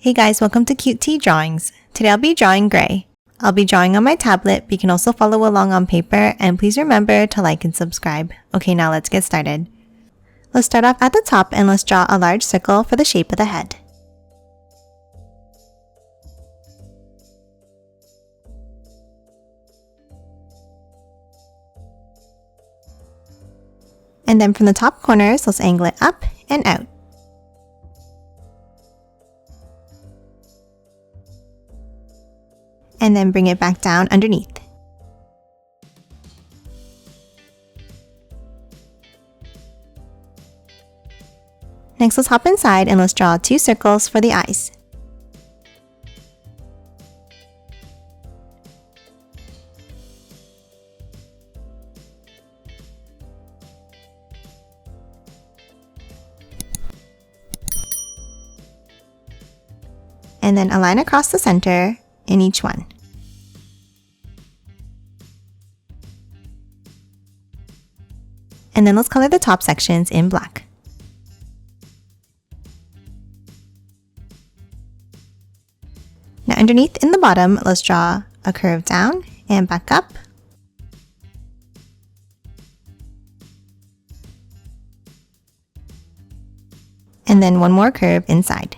Hey guys, welcome to Cute Tea Drawings. Today I'll be drawing gray. I'll be drawing on my tablet, but you can also follow along on paper, and please remember to like and subscribe. Okay, now let's get started. Let's start off at the top and let's draw a large circle for the shape of the head. And then from the top corners, let's angle it up and out. And then bring it back down underneath. Next, let's hop inside and let's draw 2 circles for the eyes. And then a line across the center in each one. And then let's color the top sections in black. Now underneath in the bottom, let's draw a curve down and back up. And then one more curve inside.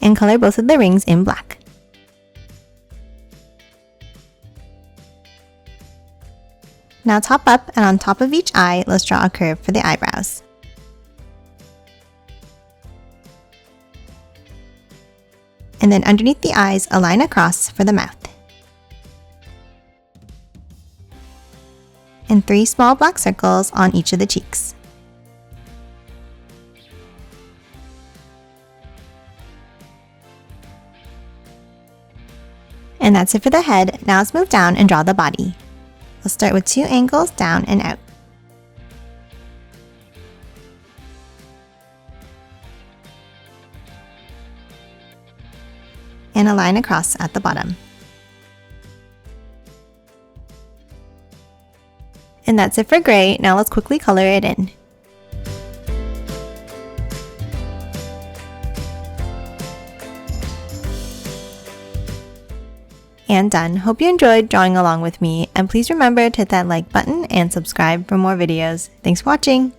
And color both of the rings in black. Now top up, and on top of each eye, let's draw a curve for the eyebrows. And then underneath the eyes, a line across for the mouth. And 3 small black circles on each of the cheeks. And that's it for the head. Now let's move down and draw the body. Let's start with 2 angles down and out. And a line across at the bottom. And that's it for gray. Now let's quickly color it in. And done. Hope you enjoyed drawing along with me, and please remember to hit that like button and subscribe for more videos. Thanks for watching!